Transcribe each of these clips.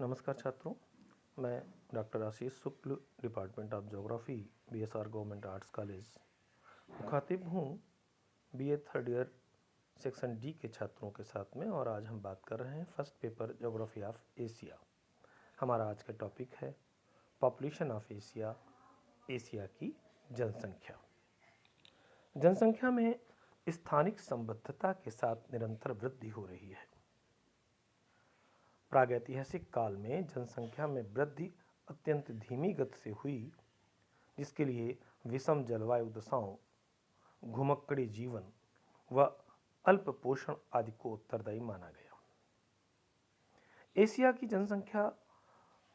नमस्कार छात्रों, मैं doctor Ashish Shukla, department of geography, BSR government arts college मुखातिब हूँ BA third year section D के छात्रों के साथ में। और आज हम बात कर रहे हैं first paper geography of Asia. हमारा आज का टॉपिक है पॉपुलेशन ऑफ एशिया, एशिया की जनसंख्या। जनसंख्या में स्थानिक संबद्धता के साथ निरंतर वृद्धि हो रही है। प्रागैतिहासिक काल में जनसंख्या में वृद्धि अत्यंत धीमी गति से हुई, जिसके लिए विषम जलवायु दशाओं, घुमक्कड़ी जीवन व अल्प पोषण आदि को उत्तरदायी माना गया। एशिया की जनसंख्या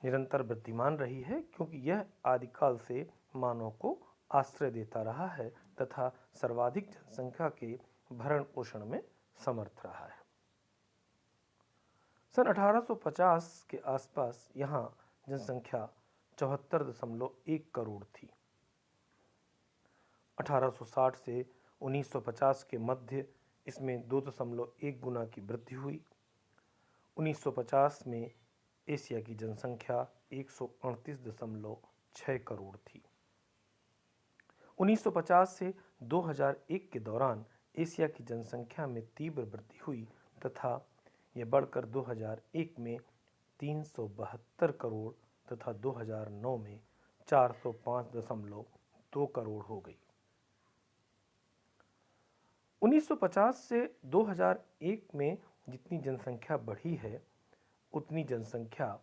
निरंतर वृद्धिमान रही है क्योंकि यह आदिकाल से मानव को आश्रय देता रहा है तथा सर्वाधिक जनसंख्या के भरण पोषण में समर्थ रहा है। सन 1850 के आसपास यहाँ जनसंख्या 74.1 करोड़ थी। 1860 से 1950 के मध्य इसमें 2.1 गुना की वृद्धि हुई। 1950 में एशिया की जनसंख्या 138.6 करोड़ थी। 1950 से 2001 के दौरान एशिया की जनसंख्या में तीव्र वृद्धि हुई तथा यह बढ़कर 2001 में 372 करोड़ तथा 2009 में 405.2 करोड़ हो गई। 1950 से 2001 में जितनी जनसंख्या बढ़ी है, उतनी जनसंख्या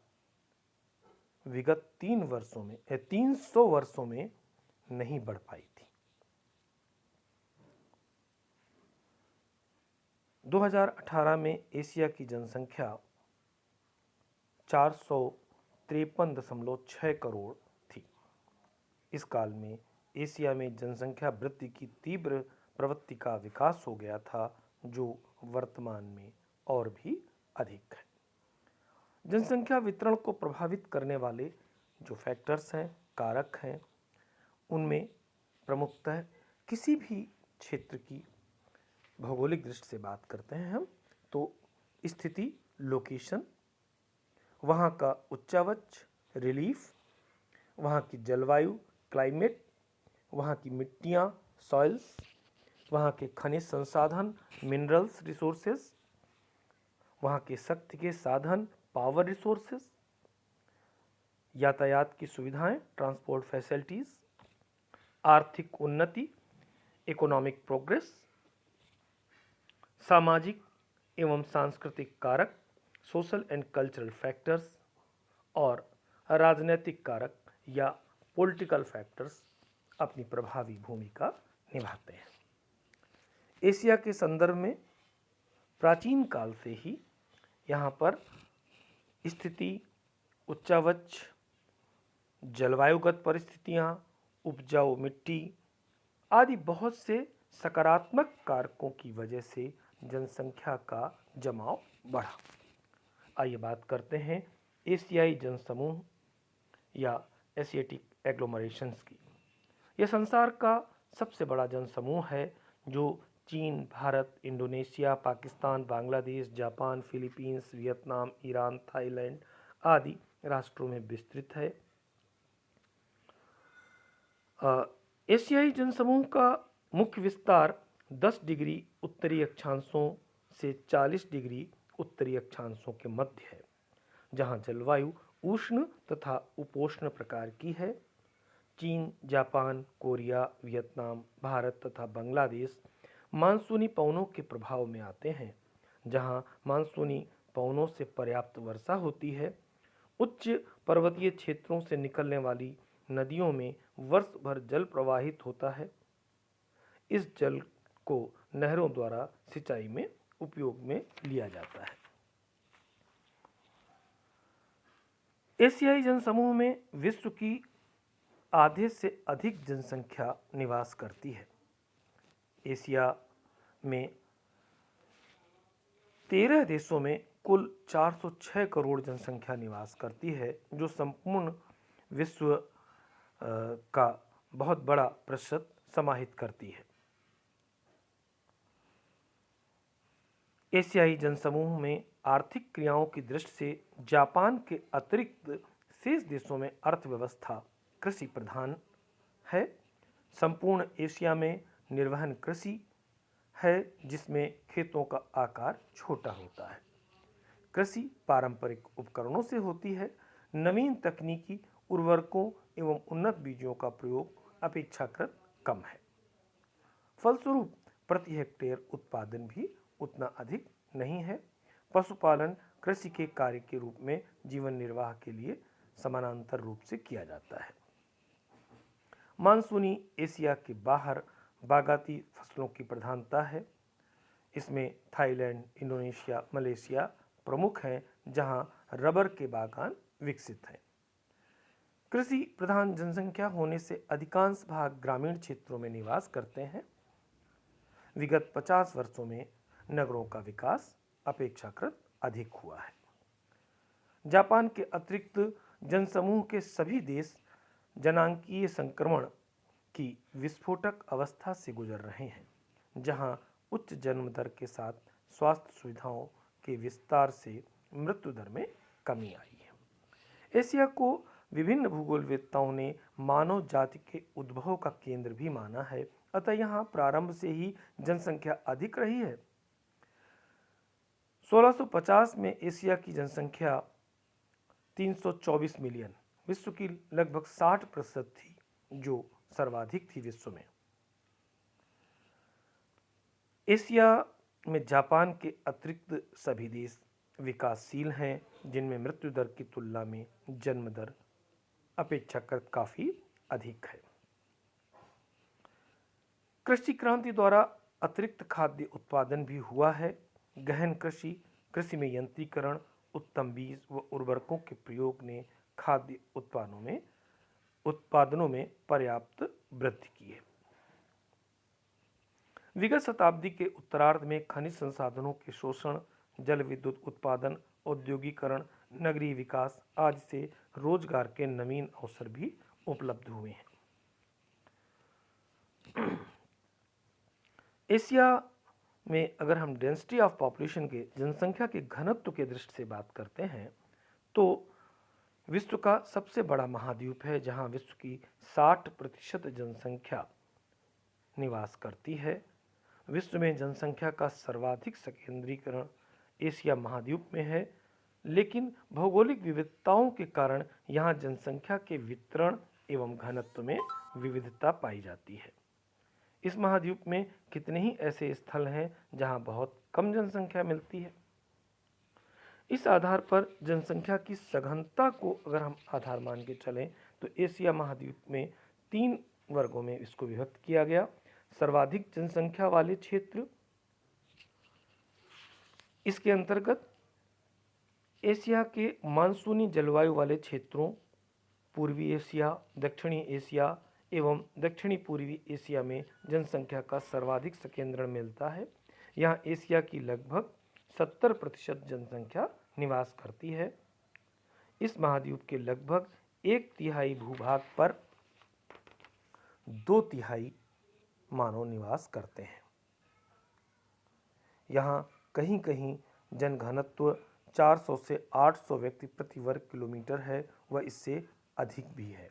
विगत 300 वर्षों में नहीं बढ़ पाई थी। 2018 में एशिया की जनसंख्या 453.6 करोड़ थी। इस काल में एशिया में जनसंख्या वृद्धि की तीव्र प्रवृत्ति का विकास हो गया था, जो वर्तमान में और भी अधिक है। जनसंख्या वितरण को प्रभावित करने वाले जो फैक्टर्स हैं, कारक हैं, उनमें प्रमुखतः किसी भी क्षेत्र की भौगोलिक दृष्टि से बात करते हैं हम तो स्थिति, लोकेशन, वहाँ का उच्चावच, रिलीफ, वहाँ की जलवायु, क्लाइमेट, वहाँ की मिट्टियाँ, सॉइल्स, वहाँ के खनिज संसाधन, मिनरल्स, रिसोर्सेस, वहाँ के शक्ति के साधन, पावर रिसोर्सेस, यातायात की सुविधाएं, ट्रांसपोर्ट फैसिलिटीज, आर्थिक उन्नति, इकोनॉमिक प्रोग्रेस, सामाजिक एवं सांस्कृतिक कारक, सोशल एंड कल्चरल फैक्टर्स, और राजनीतिक कारक या पॉलिटिकल फैक्टर्स अपनी प्रभावी भूमिका निभाते हैं। एशिया के संदर्भ में प्राचीन काल से ही यहाँ पर स्थिति, उच्चावच, जलवायुगत परिस्थितियाँ, उपजाऊ मिट्टी आदि बहुत से सकारात्मक कारकों की वजह से जनसंख्या का जमाव बढ़ा। आइए बात करते हैं एशियाई जनसमूह या एशियाटिक एग्लोमरेशंस की। यह संसार का सबसे बड़ा जनसमूह है जो चीन, Bharat, Indonesia, Pakistan, Bangladesh, Japan, Philippines, Vietnam, Iran, Thailand आदि राष्ट्रों में विस्तृत है। एशियाई जनसमूह का मुख्य विस्तार 10 डिग्री उत्तरी अक्षांशों से 40 डिग्री उत्तरी अक्षांशों के मध्य है, जहां जलवायु उष्ण तथा उपोष्ण प्रकार की है। चीन, जापान, कोरिया, वियतनाम, भारत तथा बांग्लादेश मानसूनी पवनों के प्रभाव में आते हैं, जहां मानसूनी पवनों से पर्याप्त वर्षा होती है। उच्च पर्वतीय क्षेत्रों से निकलने वाली नदियों में वर्ष भर जल प्रवाहित होता है। इस जल को नहरों द्वारा सिंचाई में उपयोग में लिया जाता है। एशियाई जनसमूह में विश्व की आधे से अधिक जनसंख्या निवास करती है। एशिया में 13 देशों में कुल 406 करोड़ जनसंख्या निवास करती है, जो संपूर्ण विश्व का बहुत बड़ा प्रतिशत समाहित करती है। एशियाई जनसमूह में आर्थिक क्रियाओं की दृष्टि से जापान के अतिरिक्त शेष देशों में अर्थव्यवस्था कृषि प्रधान है। संपूर्ण एशिया में निर्वहन कृषि है जिसमें खेतों का आकार छोटा होता है। कृषि पारंपरिक उपकरणों से होती है। नवीन तकनीकी उर्वरकों एवं उन्नत बीजों का प्रयोग अपेक्षाकृत कम है। फलस्वरूप प्रति हेक्टेयर उत्पादन भी उतना अधिक नहीं है। पशुपालन कृषि के कार्य के रूप में जीवन निर्वाह के लिए समानांतर रूप से किया जाता है। मानसूनी एशिया के बाहर बागाती फसलों की प्रधानता है। इसमें थाईलैंड, इंडोनेशिया, मलेशिया प्रमुख हैं, जहां रबर के बागान विकसित हैं। कृषि प्रधान जनसंख्या होने से अधिकांश भाग ग्रामीण क्षेत्रों में निवास करते हैं। विगत 50 वर्षों में नगरों का विकास अपेक्षाकृत अधिक हुआ है। जापान के अतिरिक्त जनसमूह के सभी देश जनांकीय संक्रमण की विस्फोटक अवस्था से गुजर रहे हैं, जहां उच्च जन्म दर के साथ स्वास्थ्य सुविधाओं के विस्तार से मृत्यु दर में कमी आई है। एशिया को विभिन्न भूगोलवेत्ताओं ने मानव जाति के उद्भव का केंद्र भी माना है, अतः यहाँ प्रारंभ से ही जनसंख्या अधिक रही है। 1650 में एशिया की जनसंख्या 324 मिलियन विश्व की लगभग 60% थी, जो सर्वाधिक थी विश्व में। एशिया में जापान के अतिरिक्त सभी देश विकासशील हैं, जिनमें मृत्यु दर की तुलना में जन्म दर अपेक्षाकृत काफी अधिक है। कृषि क्रांति द्वारा अतिरिक्त खाद्य उत्पादन भी हुआ है। गहन कृषि, कृषि में यंत्रीकरण, उत्तम बीज व उर्वरकों के प्रयोग ने खाद्य उत्पादनों में पर्याप्त वृद्धि की है। विगत शताब्दी के उत्तरार्ध में खनिज संसाधनों के शोषण, जल विद्युत उत्पादन, औद्योगिकरण, नगरीय विकास आदि से रोजगार के नवीन अवसर भी उपलब्ध हुए हैं। एशिया में अगर हम डेंसिटी ऑफ पॉपुलेशन के जनसंख्या के घनत्व के दृष्टि से बात करते हैं तो विश्व का सबसे बड़ा महाद्वीप है, जहां विश्व की 60% जनसंख्या निवास करती है। विश्व में जनसंख्या का सर्वाधिक संकेंद्रीकरण एशिया महाद्वीप में है, लेकिन भौगोलिक विविधताओं के कारण यहाँ जनसंख्या के वितरण एवं घनत्व में विविधता पाई जाती है। इस महाद्वीप में कितने ही ऐसे स्थल हैं जहाँ बहुत कम जनसंख्या मिलती है। इस आधार पर जनसंख्या की सघनता को अगर हम आधार मान के चलें तो एशिया महाद्वीप में 3 वर्गों में इसको विभक्त किया गया। सर्वाधिक जनसंख्या वाले क्षेत्र, इसके अंतर्गत एशिया के मानसूनी जलवायु वाले क्षेत्रों, पूर्वी एशिया, दक्षिणी एशिया एवं दक्षिणी पूर्वी एशिया में जनसंख्या का सर्वाधिक संकेंद्रण मिलता है। यहाँ एशिया की लगभग 70% जनसंख्या निवास करती है। इस महाद्वीप के लगभग 1/3 भूभाग पर 2/3 मानव निवास करते हैं। यहाँ कहीं कहीं जनघनत्व 400 से 800 व्यक्ति प्रति वर्ग किलोमीटर है व इससे अधिक भी है।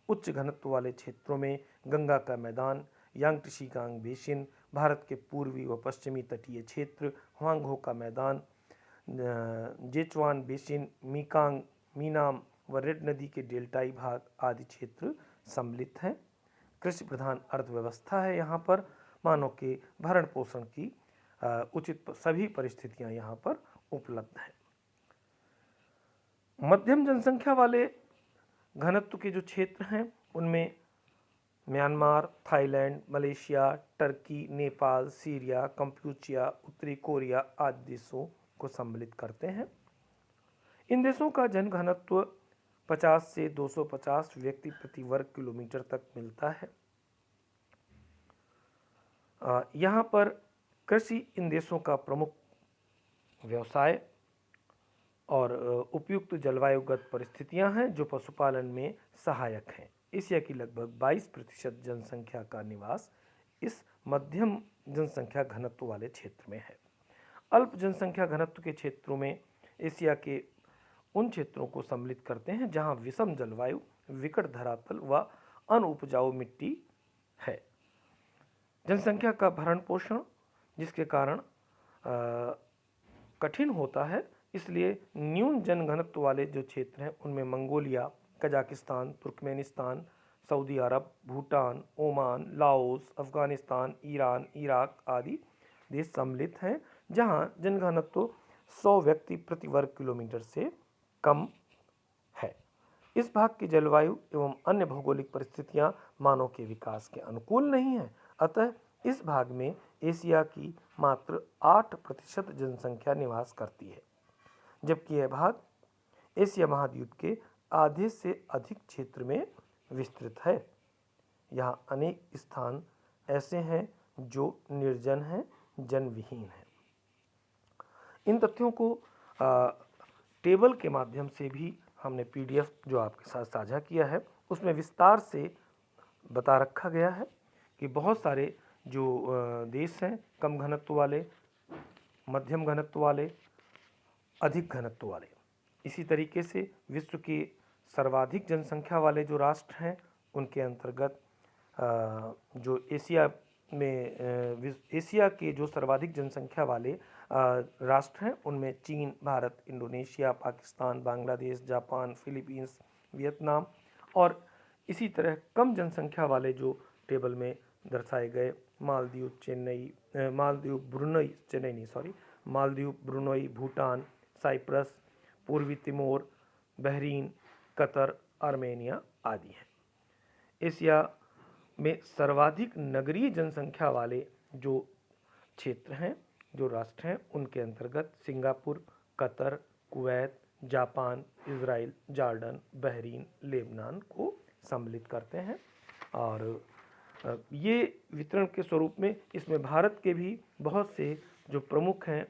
उच्च घनत्व वाले क्षेत्रों में गंगा का मैदान, यांगत्से बेसिन, भारत के पूर्वी व पश्चिमी तटीय क्षेत्र, ह्वांगहो का मैदान, जेचुआन बेसिन, मीकांग, मीनाम व रेड नदी के डेल्टाई भाग आदि क्षेत्र सम्मिलित हैं। कृषि प्रधान अर्थव्यवस्था है। यहाँ पर मानव के भरण पोषण की उचित सभी परिस्थितियाँ यहाँ पर उपलब्ध हैं। मध्यम जनसंख्या वाले घनत्व के जो क्षेत्र हैं उनमें Myanmar, Thailand, Malaysia, Turkey, Nepal, Syria, Kampuchea, उत्तरी कोरिया आदि देशों को सम्मिलित करते हैं। इन देशों का जनघनत्व 50 से 250 व्यक्ति प्रति वर्ग किलोमीटर तक मिलता है। यहाँ पर कृषि इन देशों का प्रमुख व्यवसाय और उपयुक्त जलवायुगत परिस्थितियां हैं जो पशुपालन में सहायक हैं। एशिया की लगभग 22% जनसंख्या का निवास इस मध्यम जनसंख्या घनत्व वाले क्षेत्र में है। अल्प जनसंख्या घनत्व के क्षेत्रों में एशिया के उन क्षेत्रों को सम्मिलित करते हैं जहां विषम जलवायु, विकट धरातल व अनउपजाऊ मिट्टी है। जनसंख्या का भरण पोषण जिसके कारण कठिन होता है, इसलिए न्यून जनघनत्व वाले जो क्षेत्र हैं उनमें मंगोलिया, कजाकिस्तान, तुर्कमेनिस्तान, सऊदी अरब, Bhutan, Oman, Laos, Afghanistan, Iran, Iraq आदि देश सम्मिलित हैं, जहां जनघनत्व 100 व्यक्ति प्रति वर्ग किलोमीटर से कम है। इस भाग की जलवायु एवं अन्य भौगोलिक परिस्थितियां मानव के विकास के अनुकूल नहीं है, अतः इस भाग में एशिया की मात्र 8% जनसंख्या निवास करती है, जबकि यह भाग एशिया महाद्वीप के आधे से अधिक क्षेत्र में विस्तृत है। यहाँ अनेक स्थान ऐसे हैं जो निर्जन हैं, जनविहीन हैं। इन तथ्यों को टेबल के माध्यम से भी हमने PDF जो आपके साथ साझा किया है उसमें विस्तार से बता रखा गया है कि बहुत सारे जो देश हैं कम घनत्व वाले, मध्यम घनत्व वाले, अधिक घनत्व वाले, इसी तरीके से विश्व के सर्वाधिक जनसंख्या वाले जो राष्ट्र हैं उनके अंतर्गत जो एशिया के जो सर्वाधिक जनसंख्या वाले राष्ट्र हैं उनमें चीन, Bharat, Indonesia, Pakistan, Bangladesh, Japan, Philippines, Vietnam और इसी तरह कम जनसंख्या वाले जो टेबल में दर्शाए गए मालदीव, ब्रुनई, भूटान, साइप्रस, पूर्वी तिमोर, बहरीन, कतर, आर्मेनिया आदि हैं। एशिया में सर्वाधिक नगरीय जनसंख्या वाले जो क्षेत्र हैं, जो राष्ट्र हैं, उनके अंतर्गत Singapore, Qatar, Kuwait, Japan, Israel, Jordan, Bahrain, Lebanon को सम्मिलित करते हैं। और ये वितरण के स्वरूप में इसमें भारत के भी बहुत से जो प्रमुख हैं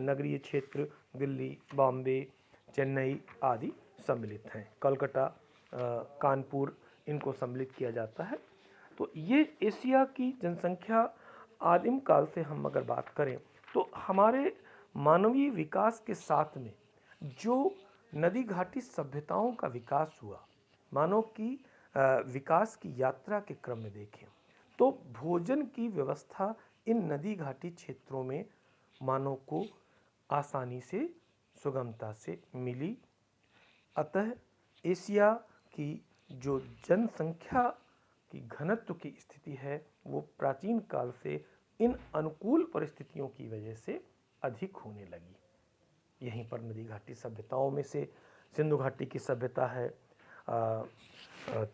नगरीय क्षेत्र, दिल्ली, बॉम्बे, चेन्नई आदि सम्मिलित हैं। कलकत्ता, कानपुर इनको सम्मिलित किया जाता है। तो ये एशिया की जनसंख्या आदिम काल से हम अगर बात करें तो हमारे मानवीय विकास के साथ में जो नदी घाटी सभ्यताओं का विकास हुआ, मानव की विकास की यात्रा के क्रम में देखें तो भोजन की व्यवस्था इन नदी घाटी क्षेत्रों में मानव को आसानी से, सुगमता से मिली। अतः एशिया की जो जनसंख्या की घनत्व की स्थिति है वो प्राचीन काल से इन अनुकूल परिस्थितियों की वजह से अधिक होने लगी। यहीं पर नदी घाटी सभ्यताओं में से सिंधु घाटी की सभ्यता है,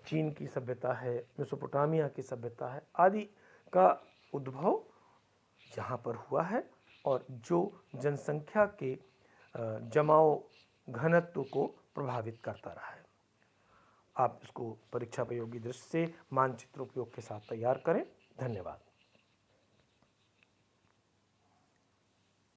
चीन की सभ्यता है, मेसोपोटामिया की सभ्यता है आदि का उद्भव यहाँ पर हुआ है और जो जनसंख्या के जमाव घनत्व को प्रभावित करता रहा है। आप इसको परीक्षा उपयोगी दृष्टि से मानचित्र उपयोग के साथ तैयार करें। धन्यवाद।